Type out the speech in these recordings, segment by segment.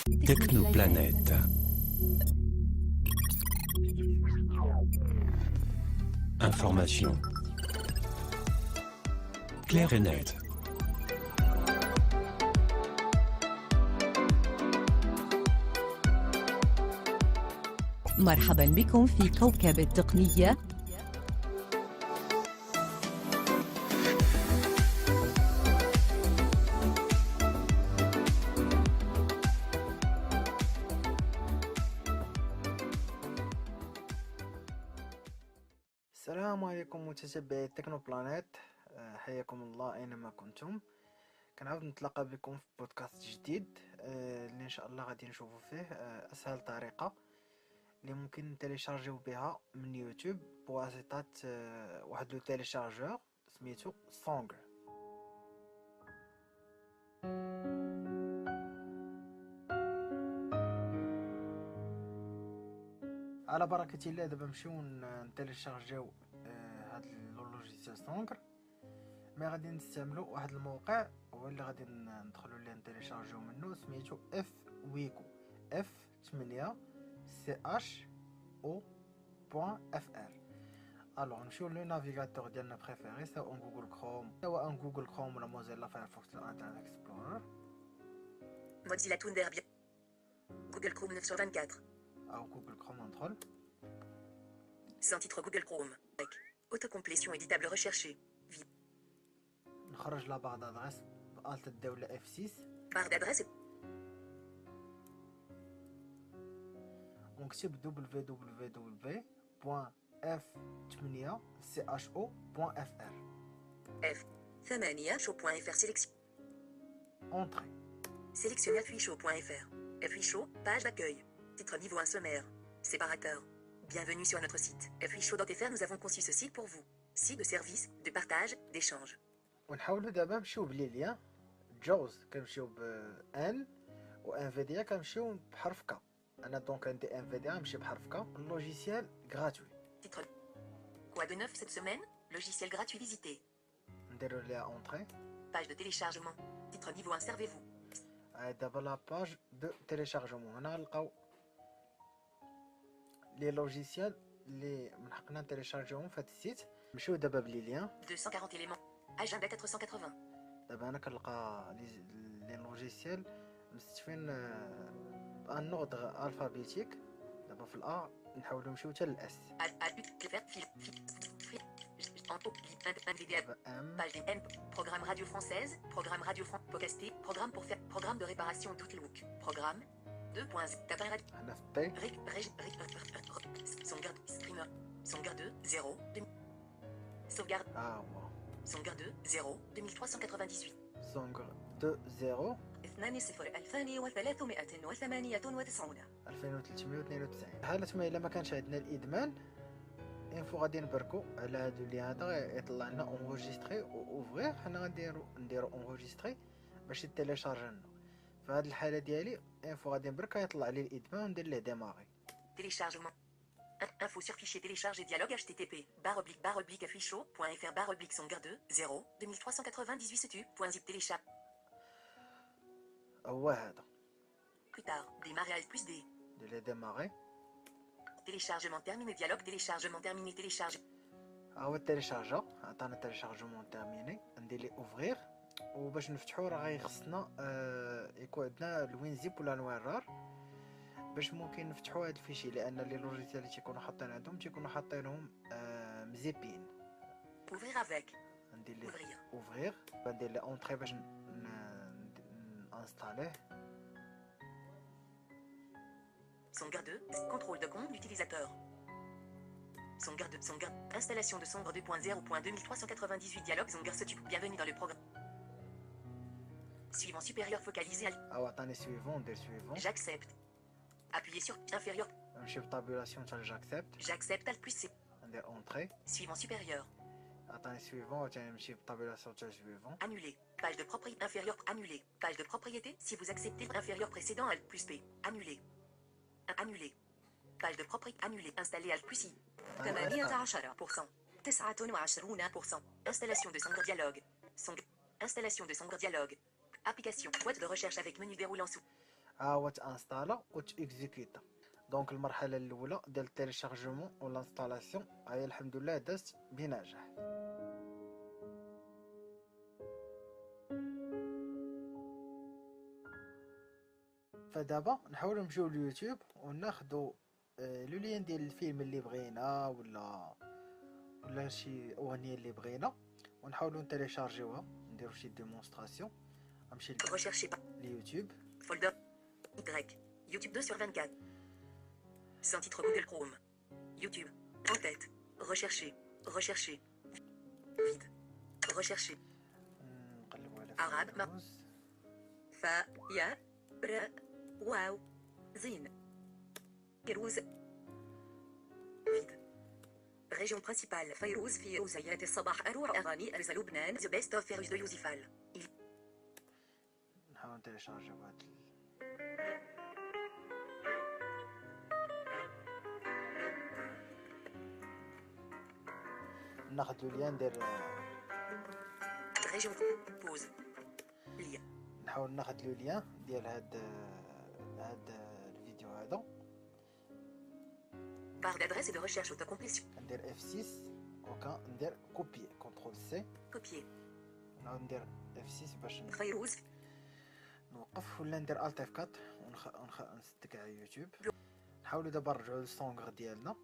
Technoplanète. Information claire et nette. مرحبا بكم في كوكب التقنية. السلام عليكم متتبعي تكنوبلانيت، حياكم الله اينما كنتم. كنعاود نتلاقى بكم في بودكاست جديد اللي ان شاء الله غادي نشوفوا فيه اسهل طريقه اللي ممكن تيليشارجيو بها من يوتيوب بواسطه واحد لو تيليشارجور سميتو سونغ. على بركه الله دابا نمشيو نتيليشارجيو هاد اللوجيسيال سونغ. ما غادي نستعملوا واحد الموقع هو اللي غادي ندخلوا ليه نتيليشارجيو منه، سميتو اف ويكو f8cho.fr. الوغ نمشيو لو نافيغاتور ديالنا بريفيري، سواء جوجل كروم ولا موزيلا فايرفوكس ولا انترنت اكسبلورر. Mozilla Thunderbird. Google Chrome 9 sur 24. او جوجل كروم ندخل. Sans titre Google Chrome. Avec. Autocomplétion éditable recherchée. نخرج لا باغ دادريس بآلة الدولة F6 Barre d'adresse. ونكتب www.f8cho.fr. F8cho.fr. Sélection. Entrée. Sélectionnez f8cho.fr. F8cho, page d'accueil. Titre niveau 1 sommaire. Séparateur. Bienvenue sur notre site. F8cho.fr, nous avons conçu ce site pour vous. Site de service, de partage, d'échange. ونحاولوا دابا نمشيو بلي ليان. جوز كنمشيو ب ان و انفيديا كنمشيو بحرف ك. انا دونك عندي انفيديا نمشي بحرف ك. اللوجيسيال غراتوي. Titre. Quoi de neuf cette semaine? Logiciel gratuit visité. نديرو ليها اونطري. Page de téléchargement. Titre niveau 1 servez-vous. دابا لا باج دو تيليشارجمون. هنا نلقاو لي لوجيسيال اللي من حقنا نتيليشارجيوهم في هاد السيت. نمشيو دابا بلي ليان. 240 éléments. Agenda 480. دابا انا كنلقى لي لوجيسيال مستفين بان نوردغ الفابيتيك. دابا في الا نحاولوا نمشيو حتى للاس. Programme radio française, programme radio podcasté, programme pour faire, programme de réparation d'Outlook, programme 2.0 هنا في الطي sauvegarde streamer, sauvegarde 0 sauvegarde هو sauvegarde 0 2398 سونغ 2 0 2398 2392. حالة ما الا ما كانش عندنا الادمان انفو غادي نبركو على هادو اللي هذا يطلع لنا اونغوجيستري و اوفغير. حنا نديرو اونغوجيستري باش يتيليشارج لنا. في هاد الحاله ديالي انفو غادي نبرك يطلع لي الادمان وندير ليه ديماري. téléchargement. Info sur fichier télécharge et dialogue http //afficho.fr /songar 2 0 2398 setu.zip télécharge. هو هذا Plus tard, démarrage plus D. ندير ليه ديماري. Téléchargement terminé. Dialogue téléchargement terminé. Télécharge. هو التيليشارجا عطانا تيليشارجمون تيرميني. ندير ليه اوفغير وباش نفتحو راه غيخصنا يكون عندنا الوين زيب ولا الوين باش ممكن نفتحوا هاد الفيشي، لان لي لوجيسيال اللي تيكونوا حاطين عندهم تيكونوا حاطينهم مزيبين. Ouvrir avec. ندير ليه Ouvrir. اوفغير. ندير ليه اونطري باش نانستاليه. Songar 2. Contrôle de compte d'utilisateur. Songar 2. Songar. Installation de Songar 2.0.2398 dialogue Songar setu. Bienvenue dans le programme. Suivant supérieur focalisé à او عطاني سويفون. ندير سويفون. J'accepte. Appuyez sur inférieur. نمشي بطابيلاسيون تاع جاكسبت. J'accepte Alt plus C. ندير اونطري. Suivant supérieur. عطاني سويفون وثاني نمشي بطابيلاسيون تاع سويفون. Annuler. Page de propriété inférieure. Annuler. Page de propriété. Si vous acceptez inférieur précédent Alt plus P. Annuler. Annuler. Page de propriété. Annuler. Installer Alt plus I. 18%. 29%. Installation de Songar dialogue. Installation de Songar dialogue. Application. Boîte de recherche avec menu déroulant sous. ها هو تانستالا و تيكزيكوتا. دونك المرحله الاولى ديال التيليشارجمون و لانستالاسيون هي الحمد لله دازت بنجاح. فدابا نحاولوا نمشيو لليوتيوب وناخذوا لو لين ديال الفيلم اللي بغينا ولا شي اغنيه اللي بغينا ونحاولوا نتيليشارجيوها نديرو شي ديمونستراسيون. نمشي Recherchez pas. ليوتيوب. Folder. Y. YouTube 2 sur 24. Sans titre Google Chrome. YouTube. En tête. Rechercher. Rechercher. Vide. Rechercher. نقلبوا على Arabe, ma- فيروز. Fa. Ya. Ra. Wow. Zine. Pérouse. Vide. Région principale Fayrouz في أوزيات الصباح أروع أغاني أرز لبنان The Best of فيروز de يوزيفال. نحاول نتيليشارجيو هاد ناخذ لو لين ندير Région. Pause. Lien. نحاول ناخذ لو لين ديال هاد الفيديو هذا. Barre d'adresse et de recherche autocomplétion. ندير F6 وكندير كوبي كنترول سي. Copier. نعاود ندير F6 باش فيروز. نوقف ولا ندير Alt F4 نسدك على يوتيوب. نحاولوا دابا نرجعوا للسونغر ديالنا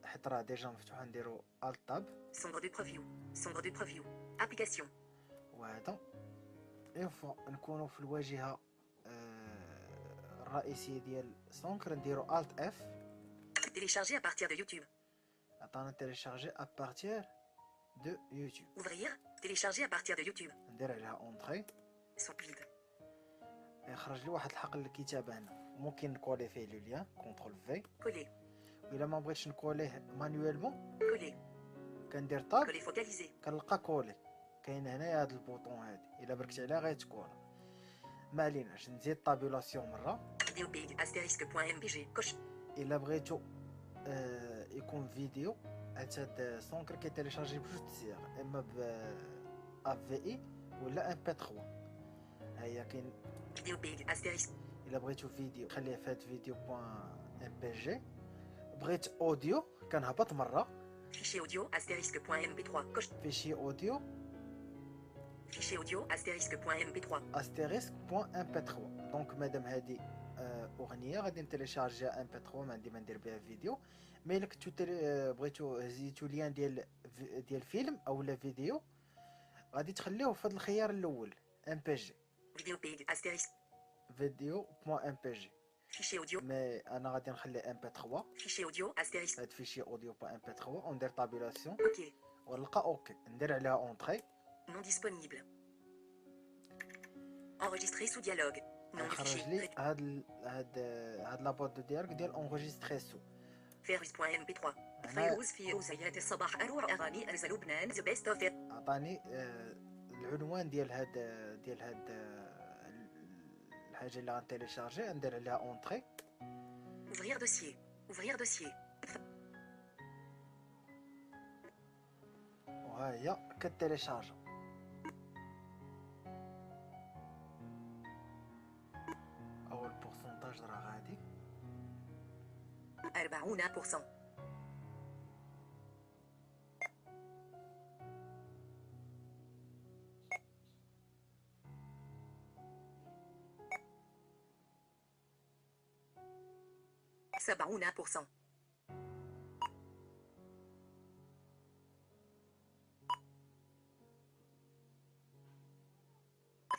حيت راه ديجا مفتوحه. نديرو Alt Tab Sombre de preview. Sombre de preview. Application. وهذا اونفو نكونوا في الواجهه الرئيسيه ديال سونغر نديرو Alt F. Télécharger à partir de YouTube. عطانا تيليشارجي ابارتير دو يوتيوب. Ouvrir. Télécharger à partir de YouTube. ندير عليها اونطري. Son vide. يخرج لي واحد الحقل الكتابه هنا ممكن نكولي فيه لو لين كونترول في. Coller. الا ما بغيتش نكوليه مانيويلمون Coller. كندير طاب Coller focalisé. كنلقى كولي. كاين هنايا هاد البوطون هادي الا بركت عليها غيتكولا. ما عليناش نزيد طابيلاسيون مره. Vidéo page. Astérisque.mpg. Coche. الا بغيتو يكون فيديو هاد سونكر كيتيليشارجي بجوج صيغ اما ب AVI ولا MP3. هيا كاين Vidéo page. Astérisque. الا بغيتو فيديو خليه في هاد فيديو بوان MPG. بغيت اوديو كنهبط مره Fichier audio. Astérisque.mp3. Coche. فيشي اوديو Fichier audio. Astérisque.mp3. asterisk بوان MP3. دونك مادام هادي اغنيه غادي نتيليشارجيها MP3 ما عندي ما ندير بها فيديو. مي الا كنتو بغيتو هزيتو ليان ديال فيلم او لا فيديو غادي تخليوه في هاد الخيار الاول MPG Vidéo page. Astérisque. فيديو بوان MPG. Fichier audio. مي انا غادي نخلي MP3 Fichier audio. Astérisque. هاد فيشي اوديو بوان MP3 وندير طابيلاسيون OK. ونلقى اوكي ندير عليها اونطري. Non disponible. Enregistrer sous dialogue. Nom du يخرج fichier. لي هاد لابوط دو ديالك ديال اونغيستري سو. Fairuz.mp3. فيروز في أوزيات الصباح أروع أغاني أرز لبنان The Best of عطاني العنوان ديال هاد الحاجه اللي غنتيليشارجي ندير عليها اونطري. Ouvrir dossier. Ouvrir dossier. وها هي كتيليشارجا. اول بورسونتاج راه غادي 40%. سبعون %.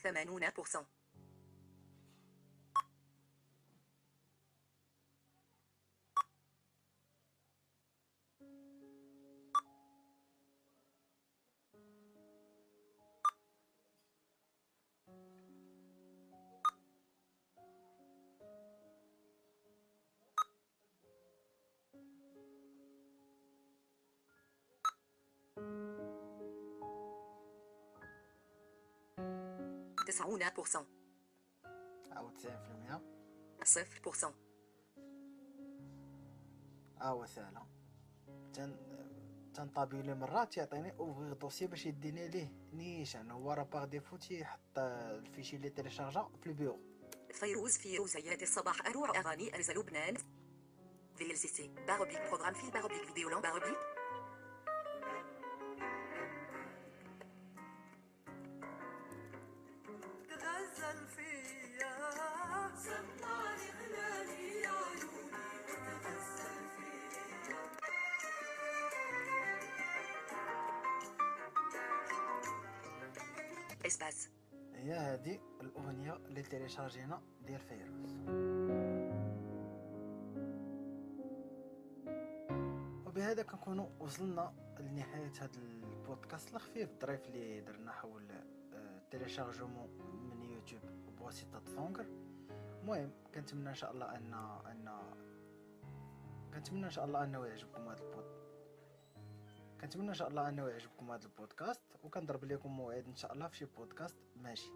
80%. 90%. عاود 90%. 0%. هو ساهله. تنطابيلي مرات يعطيني اوفغيغ دوسي باش يديني ليه نيشان. هو راه باغ ديفو تيحط الفيشي اللي تيليشارجا في البيرو. فيروز في روزيات الصباح أروع أغاني أرز لبنان VLCC baroblique programme fil baroblique vidéo lang baroblique تغزل فيا سمعني غلالي يا عيوني تغزل فيا. espace هي هذه الأغنية اللي تيليشارجينا ديال فيروز. وبهذا كنكونوا وصلنا لنهاية هذا البودكاست الخفيف الظريف اللي درنا حول تيليشارجمون من يوتيوب بواسطة فونغر. المهم كنتمنى ان شاء الله انه يعجبكم هذا البودكاست، وكنضرب لكم موعد ان شاء الله في شي بودكاست ماشي.